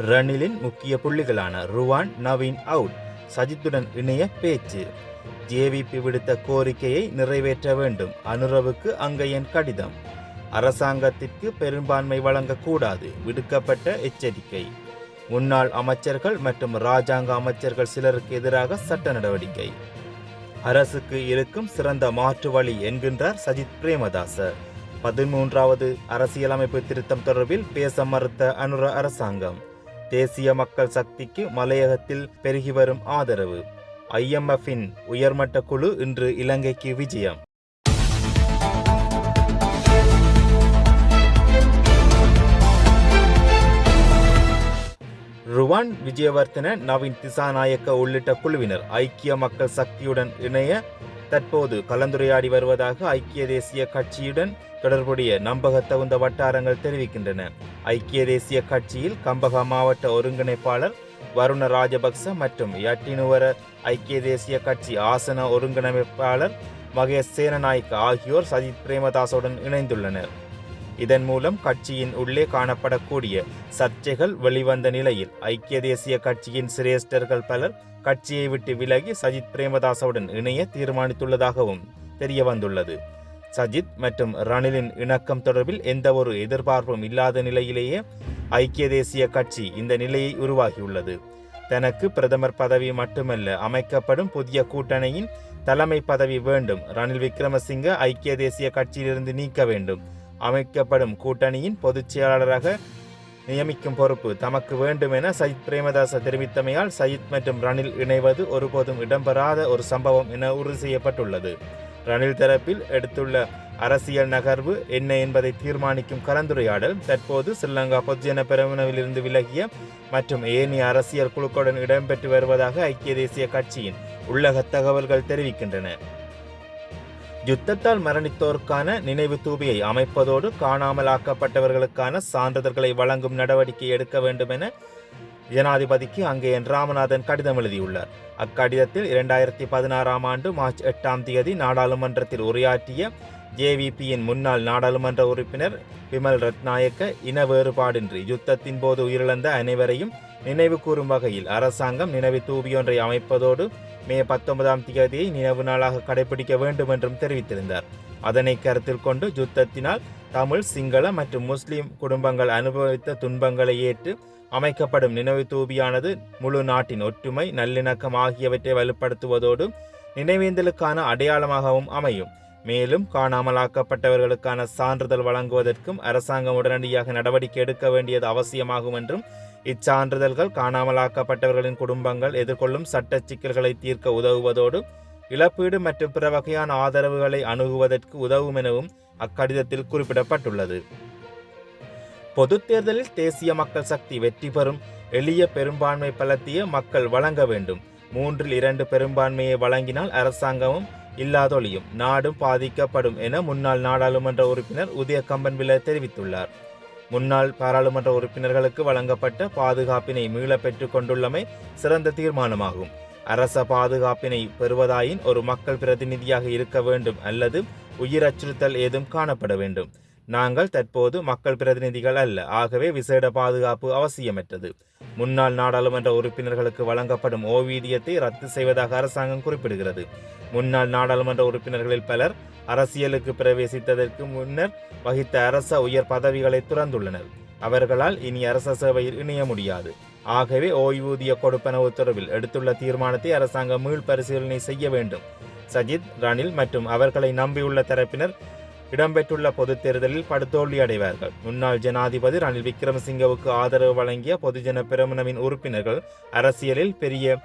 ரணிலின் முக்கிய புள்ளிகளான ருவான் நவீன் அவுட், சஜித்துடன் இணைய பேச்சு, ஜேவிபி விடுத்த கோரிக்கையை நிறைவேற்ற வேண்டும், அனுரவுக்கு அங்கையன் கடிதம், அரசாங்கத்திற்கு பெரும்பான்மை வழங்கக்கூடாது, விடுக்கப்பட்ட எச்சரிக்கை, முன்னாள் அமைச்சர்கள் மற்றும் இராஜாங்க அமைச்சர்கள் சிலருக்கு எதிராக சட்ட நடவடிக்கை, அரசுக்கு இருக்கும் சிறந்த மாற்று வழி என்கின்றார் சஜித் பிரேமதாச, 13வது அரசியலமைப்பு திருத்தம் தொடர்பில் பேச மறுத்த அனுர அரசாங்கம், தேசிய மக்கள் சக்திக்கு மலையகத்தில் பெருகி வரும் ஆதரவு, IMF-இன் உயர்மட்ட குழு இன்று இலங்கைக்கு விஜயம். ருவான் விஜயவர்த்தன, நவீன் திசாநாயக்க உள்ளிட்ட குழுவினர் ஐக்கிய மக்கள் சக்தியுடன் இணைய தற்போது கலந்துரையாடி வருவதாக ஐக்கிய தேசிய கட்சியுடன் தொடர்புடைய நம்பகத்தகுந்த வட்டாரங்கள் தெரிவிக்கின்றன. ஐக்கிய தேசிய கட்சியில் கம்பக மாவட்ட ஒருங்கிணைப்பாளர் வருண ராஜபக்ச மற்றும் யட்டினுவர ஐக்கிய தேசிய கட்சி ஆசன ஒருங்கிணைப்பாளர் மகேஷ் சேனநாயக்க ஆகியோர் சஜித் பிரேமதாசுடன் இணைந்துள்ளனர். இதன் மூலம் கட்சியின் உள்ளே காணப்படக்கூடிய சர்ச்சைகள் வெளிவந்த நிலையில் ஐக்கிய தேசிய கட்சியின் சிரேஷ்டர்கள் பலர் கட்சியை விட்டு விலகி சஜித் பிரேமதாசுடன் இணைய தீர்மானித்துள்ளதாகவும் தெரிய வந்துள்ளது. சஜித் மற்றும் ரணிலின் இணக்கம் தொடர்பில் எந்த ஒரு எதிர்பார்ப்பும் இல்லாத நிலையிலேயே ஐக்கிய தேசிய கட்சி இந்த நிலையை உருவாகியுள்ளது. தனக்கு பிரதமர் பதவி மட்டுமல்ல, அமைக்கப்படும் புதிய கூட்டணியின் தலைமை பதவி வேண்டும், ரணில் விக்ரமசிங்க ஐக்கிய தேசிய கட்சியிலிருந்து நீக்க வேண்டும், அமைக்கப்படும் கூட்டணியின் பொதுச் செயலாளராக நியமிக்கும் பொறுப்பு தமக்கு வேண்டும் என சஜித் பிரேமதாச தெரிவித்தமையால் சஜித் மற்றும் ரணில் இணைவது ஒருபோதும் இடம்பெறாத ஒரு சம்பவம் என உறுதி செய்யப்பட்டுள்ளது. ரணில் தரப்பில் எடுத்துள்ள அரசியல் நகர்வு என்ன என்பதை தீர்மானிக்கும் கலந்துரையாடல் தற்போது ஸ்ரீலங்கா பொதுஜன பெரமுனவிலிருந்து விலகிய மற்றும் ஏனைய அரசியல் குழுக்களுடன் இடம்பெற்று வருவதாக ஐக்கிய தேசிய கட்சியின் உள்ளக தகவல்கள் தெரிவிக்கின்றன. யுத்தத்தால் மரணித்தோருக்கான நினைவு தூபியை அமைப்பதோடு காணாமலாக்கப்பட்டவர்களுக்கான சான்றிதழ்களை வழங்கும் நடவடிக்கை எடுக்க வேண்டும் என ஜனாதிபதிக்கு அங்கேயன் ராமநாதன் கடிதம் எழுதியுள்ளார். அக்கடிதத்தில் 2016 ஆண்டு மார்ச் 8 நாடாளுமன்றத்தில் உரையாற்றிய ஜேவிபியின் முன்னாள் நாடாளுமன்ற உறுப்பினர் விமல் ரத்நாயக்க இன வேறுபாடின்றி யுத்தத்தின் போது உயிரிழந்த அனைவரையும் நினைவு கூறும் வகையில் அரசாங்கம் நினைவு தூபியொன்றை அமைப்பதோடு மே 19 நினைவு நாளாக கடைபிடிக்க வேண்டும் என்றும் தெரிவித்திருந்தார். அதனை கருத்தில் கொண்டு யுத்தத்தினால் தமிழ், சிங்கள மற்றும் முஸ்லிம் குடும்பங்கள் அனுபவித்த துன்பங்களை ஏற்று அமைக்கப்படும் நினைவு தூபியானது முழு நாட்டின் ஒற்றுமை, நல்லிணக்கம் ஆகியவற்றை வலுப்படுத்துவதோடு நினைவேந்தலுக்கான அடையாளமாகவும் அமையும். மேலும் காணாமலாக்கப்பட்டவர்களுக்கான சான்றிதழ் வழங்குவதற்கும் அரசாங்கம் உடனடியாக நடவடிக்கை எடுக்க வேண்டியது அவசியமாகும் என்றும், இச்சான்றிதழ்கள் காணாமலாக்கப்பட்டவர்களின் குடும்பங்கள் எதிர்கொள்ளும் சட்ட சிக்கல்களை தீர்க்க உதவுவதோடு இழப்பீடு மற்றும் பிற வகையான ஆதரவுகளை அணுகுவதற்கு உதவும் எனவும் அக்கடிதத்தில் குறிப்பிடப்பட்டுள்ளது. பொதுத் தேர்தலில் தேசிய மக்கள் சக்தி வெற்றி பெறும் எளிய பெரும்பான்மை பலத்திய மக்கள் வழங்க வேண்டும். 3/2 பெரும்பான்மையை வழங்கினால் அரசாங்கமும் இல்லாதொழியும், நாடும் பாதிக்கப்படும் என முன்னாள் நாடாளுமன்ற உறுப்பினர் உதய கம்பன்வில தெரிவித்துள்ளார். முன்னாள் பாராளுமன்ற உறுப்பினர்களுக்கு வழங்கப்பட்ட பாதுகாப்பினை மீள பெற்றுக் கொண்டுள்ளமை சிறந்த தீர்மானமாகும். அரச பாதுகாப்பினை பெறுவதாயின் ஒரு மக்கள் பிரதிநிதியாக இருக்க வேண்டும் அல்லது உயிர் அச்சுறுத்தல் ஏதும் காணப்பட வேண்டும். நாங்கள் தற்போது மக்கள் பிரதிநிதிகள் அல்ல, ஆகவே விசேட பாதுகாப்பு அவசியமற்றது. முன்னாள் நாடாளுமன்ற உறுப்பினர்களுக்கு வழங்கப்படும் ஓய்வூதியத்தை ரத்து செய்வதாக அரசாங்கம் குறிப்பிடுகிறது. முன்னாள் நாடாளுமன்ற உறுப்பினர்களில் பலர் அரசியலுக்கு பிரவேசித்ததற்கு முன்னர் வகித்த அரச உயர் பதவிகளை துறந்துள்ளனர். அவர்களால் இனி அரச சேவையில் இணைய முடியாது. ஆகவே ஓய்வூதிய கொடுப்பனவு தொடர்பில் எடுத்துள்ள தீர்மானத்தை அரசாங்கம் மீள் பரிசீலனை செய்ய வேண்டும். சஜித், ரணில் மற்றும் அவர்களை நம்பியுள்ள தரப்பினர் இடம்பெற்றுள்ள பொதுத் தேர்தலில் படுதோல்வி அடைவார்கள். முன்னாள் ஜனாதிபதி ரணில் விக்ரமசிங்கவுக்கு ஆதரவு வழங்கிய பொதுஜன பெரமுனவின் உறுப்பினர்கள் அரசியலில் பெரிய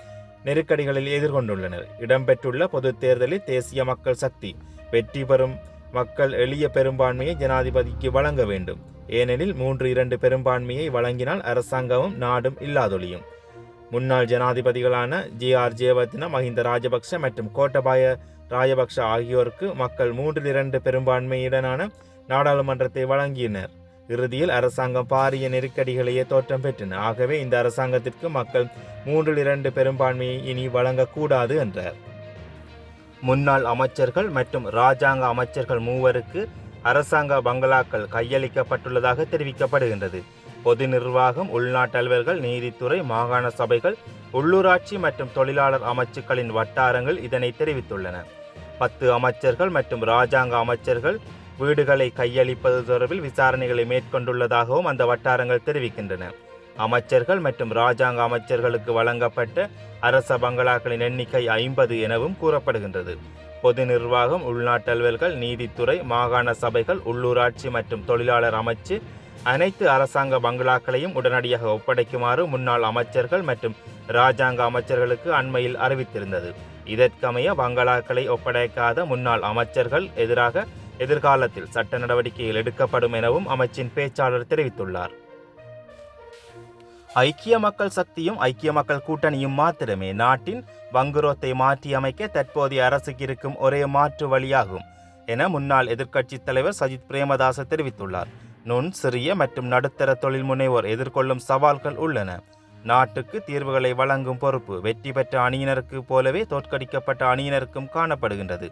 நெருக்கடிகளில் எதிர்கொண்டுள்ளனர். இடம்பெற்றுள்ள பொதுத் தேர்தலில் தேசிய மக்கள் சக்தி வெற்றி பெறும் மக்கள் எளிய பெரும்பான்மையை ஜனாதிபதிக்கு வழங்க வேண்டும். ஏனெனில் 3/2 பெரும்பான்மையை வழங்கினால் அரசாங்கமும் நாடும் இல்லாதொழியும். முன்னாள் ஜனாதிபதிகளான JR ஜெயவர்தன, மஹிந்த ராஜபக்ஷ மற்றும் கோட்டபாய ராஜபக்ஷ ஆகியோருக்கு மக்கள் 3/2 பெரும்பான்மையுடனான நாடாளுமன்றத்தை வழங்கினர். இறுதியில் அரசாங்கம் பாரிய நெருக்கடிகளையே தோற்றம் பெற்றன. ஆகவே இந்த அரசாங்கத்திற்கு மக்கள் 3/2 பெரும்பான்மையை இனி வழங்கக்கூடாது என்றார். முன்னாள் அமைச்சர்கள் மற்றும் இராஜாங்க அமைச்சர்கள் 3 அரசாங்க பங்களாக்கள் கையளிக்கப்பட்டுள்ளதாக தெரிவிக்கப்படுகின்றது. பொது நிர்வாகம், உள்நாட்டு அலுவல்கள், நீதித்துறை, மாகாண சபைகள், உள்ளூராட்சி மற்றும் தொழிலாளர் அமைச்சுக்களின் வட்டாரங்கள் இதனை தெரிவித்துள்ளன. 10 அமைச்சர்கள் மற்றும் இராஜாங்க அமைச்சர்கள் வீடுகளை கையளிப்பது தொடர்பில் விசாரணைகளை மேற்கொண்டுள்ளதாகவும் அந்த வட்டாரங்கள் தெரிவிக்கின்றன. அமைச்சர்கள் மற்றும் இராஜாங்க அமைச்சர்களுக்கு வழங்கப்பட்ட அரச பங்களாக்களின் எண்ணிக்கை 50 எனவும் கூறப்படுகின்றது. பொது நிர்வாகம், உள்நாட்டு அலுவல்கள், நீதித்துறை, மாகாண சபைகள், உள்ளூராட்சி மற்றும் தொழிலாளர் அமைச்சு அனைத்து அரசாங்க பங்களாக்களையும் உடனடியாக ஒப்படைக்குமாறு முன்னாள் அமைச்சர்கள் மற்றும் இராஜாங்க அமைச்சர்களுக்கு அண்மையில் அறிவித்திருந்தது. இதற்கமைய பங்களாக்களை ஒப்படைக்காத முன்னாள் அமைச்சர்கள் எதிராக எதிர்காலத்தில் சட்ட நடவடிக்கைகள் எடுக்கப்படும் எனவும் அமைச்சின் பேச்சாளர் தெரிவித்துள்ளார். ஐக்கிய மக்கள் சக்தியும் ஐக்கிய மக்கள் கூட்டணியும் மாத்திரமே நாட்டின் வங்குரோத்தை மாற்றியமைக்க தற்போதைய அரசுக்கு இருக்கும் ஒரே மாற்று வழியாகும் என முன்னாள் எதிர்க்கட்சித் தலைவர் சஜித் பிரேமதாச தெரிவித்துள்ளார். நுண், சிறிய மற்றும் நடுத்தர தொழில் முனைவோர் எதிர்கொள்ளும் சவால்கள் உள்ளன. நாட்டுக்கு தீர்வுகளை வழங்கும் பொறுப்பு வெற்றி பெற்ற அணியினருக்கு போலவே தோற்கடிக்கப்பட்ட அணியினருக்கும் காணப்படுகின்றது.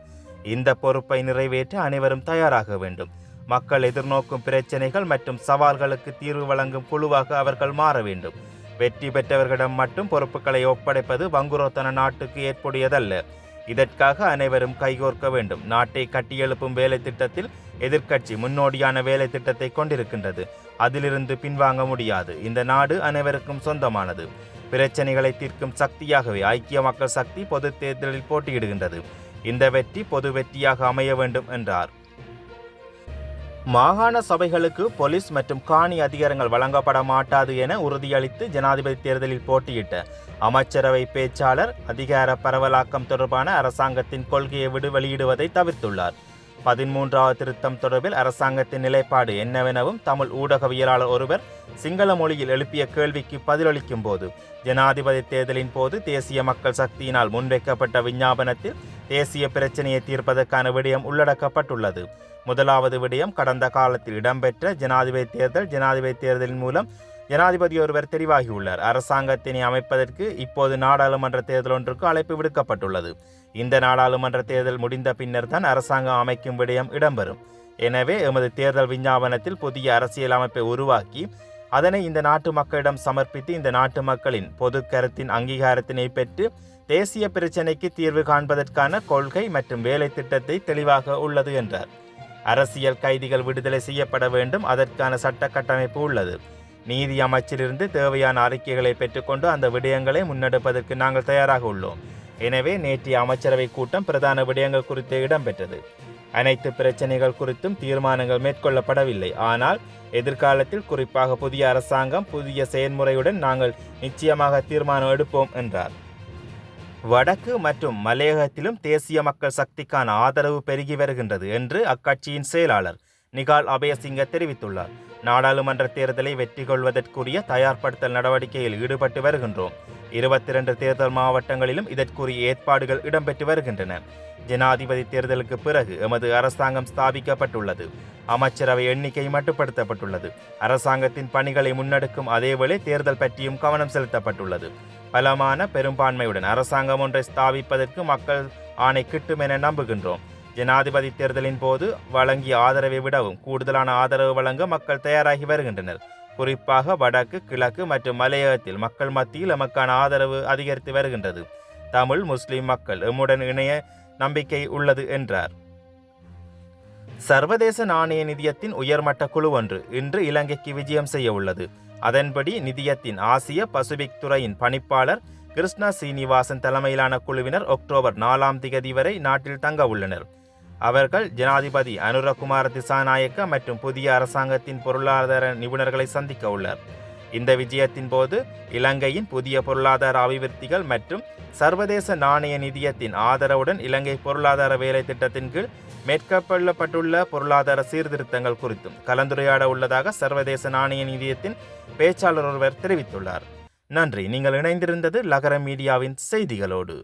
இந்த பொறுப்பை நிறைவேற்ற அனைவரும் தயாராக வேண்டும். மக்கள் எதிர்நோக்கும் பிரச்சனைகள் மற்றும் சவால்களுக்கு தீர்வு வழங்கும் குழுவாக அவர்கள் மாற வேண்டும். வெற்றி பெற்றவர்களிடம் மட்டும் பொறுப்புகளை ஒப்படைப்பது வங்குரோத்தன நாட்டுக்கு ஏற்புடையதல்ல. இதற்காக அனைவரும் கைகோர்க்க வேண்டும். நாட்டை கட்டியெழுப்பும் வேலை திட்டத்தில் எதிர்க்கட்சி முன்னோடியான வேலை திட்டத்தை கொண்டிருக்கின்றது. அதிலிருந்து பின்வாங்க முடியாது. இந்த நாடு அனைவருக்கும் சொந்தமானது. பிரச்சனைகளை தீர்க்கும் சக்தியாகவே ஐக்கிய மக்கள் சக்தி பொது தேர்தலில் போட்டியிடுகின்றது. இந்த வெற்றி பொது வெற்றியாக அமைய வேண்டும் என்றார். மாகாண சபைகளுக்கு போலீஸ் மற்றும் காணி அதிகாரங்கள் வழங்கப்பட மாட்டாது என உறுதியளித்து ஜனாதிபதி தேர்தலில் போட்டியிட்ட அமைச்சரவை பேச்சாளர் அதிகார பரவலாக்கம் தொடர்பான அரசாங்கத்தின் கொள்கையை வெளியிடுவதை தவிர்த்துள்ளார். 13வது திருத்தம் தொடர்பில் அரசாங்கத்தின் நிலைப்பாடு என்னவெனவும் தமிழ் ஊடகவியலாளர் ஒருவர் சிங்கள மொழியில் எழுப்பிய கேள்விக்கு பதிலளிக்கும் போது, ஜனாதிபதி தேர்தலின் போது தேசிய மக்கள் சக்தியினால் முன்வைக்கப்பட்ட விஞ்ஞாபனத்தில் தேசிய பிரச்சினையை தீர்ப்பதற்கான விடயம் உள்ளடக்கப்பட்டுள்ளது. முதலாவது விடயம் கடந்த காலத்தில் இடம்பெற்ற ஜனாதிபதி தேர்தல். ஜனாதிபதி தேர்தலின் மூலம் ஜனாதிபதி ஒருவர் தெரிவாகியுள்ளார். அரசாங்கத்தினை அமைப்பதற்கு இப்போது நாடாளுமன்ற தேர்தல் ஒன்றுக்கு அழைப்பு விடுக்கப்பட்டுள்ளது. இந்த நாடாளுமன்ற தேர்தல் முடிந்த பின்னர் தான் அரசாங்கம் அமைக்கும் விடயம் இடம்பெறும். எனவே எமது தேர்தல் விஞ்ஞாபனத்தில் புதிய அரசியல் அமைப்பை உருவாக்கி அதனை இந்த நாட்டு மக்களிடம் சமர்ப்பித்து இந்த நாட்டு மக்களின் பொது கருத்தின் அங்கீகாரத்தினை பெற்று தேசிய பிரச்சினைக்கு தீர்வு காண்பதற்கான கொள்கை மற்றும் வேலை திட்டத்தை தெளிவாக உள்ளது என்றார். அரசியல் கைதிகள் விடுதலை செய்யப்பட வேண்டும். அதற்கான சட்ட கட்டமைப்பு உள்ளது. நீதி அமைச்சிலிருந்து தேவையான அறிக்கைகளை பெற்றுக்கொண்டு அந்த விடயங்களை முன்னெடுப்பதற்கு நாங்கள் தயாராக உள்ளோம். எனவே நேற்றைய அமைச்சரவை கூட்டம் பிரதான விடயங்கள் குறித்து இடம்பெற்றது. அனைத்து பிரச்சனைகள் குறித்தும் தீர்மானங்கள் மேற்கொள்ளப்படவில்லை. ஆனால் எதிர்காலத்தில் குறிப்பாக புதிய அரசாங்கம் புதிய செயல்முறையுடன் நாங்கள் நிச்சயமாக தீர்மானம் எடுப்போம் என்றார். வடக்கு மற்றும் மலையகத்திலும் தேசிய மக்கள் சக்திக்கான ஆதரவு பெருகி வருகின்றது என்று அக்கட்சியின் செயலாளர் நிகால் அபயசிங்க தெரிவித்துள்ளார். நாடாளுமன்ற தேர்தலை வெற்றி கொள்வதற்குரிய தயார்படுத்தல் நடவடிக்கையில் ஈடுபட்டு வருகின்றோம். 22 தேர்தல் மாவட்டங்களிலும் இதற்குரிய ஏற்பாடுகள் இடம்பெற்று வருகின்றன. ஜனாதிபதி தேர்தலுக்கு பிறகு எமது அரசாங்கம் ஸ்தாபிக்கப்பட்டுள்ளது. அமைச்சரவை எண்ணிக்கை மட்டுப்படுத்தப்பட்டுள்ளது. அரசாங்கத்தின் பணிகளை முன்னெடுக்கும் அதேவேளை தேர்தல் பற்றியும் கவனம் செலுத்தப்பட்டுள்ளது. பலமான பெரும்பான்மையுடன் அரசாங்கம் ஒன்றை ஸ்தாபிப்பதற்கு மக்கள் ஆணை கிட்டும் என நம்புகின்றோம். ஜனாதிபதி தேர்தலின் போது வழங்கிய ஆதரவை விடவும் கூடுதலான ஆதரவு வழங்க மக்கள் தயாராகி வருகின்றனர். குறிப்பாக வடக்கு, கிழக்கு மற்றும் மலையகத்தில் மக்கள் மத்தியில் எமக்கான ஆதரவு அதிகரித்து வருகின்றது. தமிழ், முஸ்லிம் மக்கள் எம்முடன் இணைய நம்பிக்கை உள்ளது என்றார். சர்வதேச நாணய நிதியத்தின் உயர்மட்ட குழு ஒன்று இன்று இலங்கைக்கு விஜயம் செய்ய உள்ளது. அதன்படி நிதியத்தின் ஆசிய பசிபிக் துறையின் பணிப்பாளர் கிருஷ்ணா சீனிவாசன் தலைமையிலான குழுவினர் அக்டோபர் 4 வரை நாட்டில் தங்க உள்ளனர். அவர்கள் ஜனாதிபதி அனுரகுமார திசாநாயக்க மற்றும் புதிய அரசாங்கத்தின் பொருளாதார நிபுணர்களை சந்திக்க உள்ளனர். இந்த விஜயத்தின் போது இலங்கையின் புதிய பொருளாதார அபிவிருத்திகள் மற்றும் சர்வதேச நாணய நிதியத்தின் ஆதரவுடன் இலங்கை பொருளாதார வேலை திட்டத்தின் கீழ் மேற்கொள்ளப்பட்டுள்ள பொருளாதார சீர்திருத்தங்கள் குறித்தும் கலந்துரையாட உள்ளதாக சர்வதேச நாணய நிதியத்தின் பேச்சாளர் ஒருவர் தெரிவித்துள்ளார். நன்றி. நீங்கள் இணைந்திருந்தது லகர மீடியாவின் செய்திகளோடு.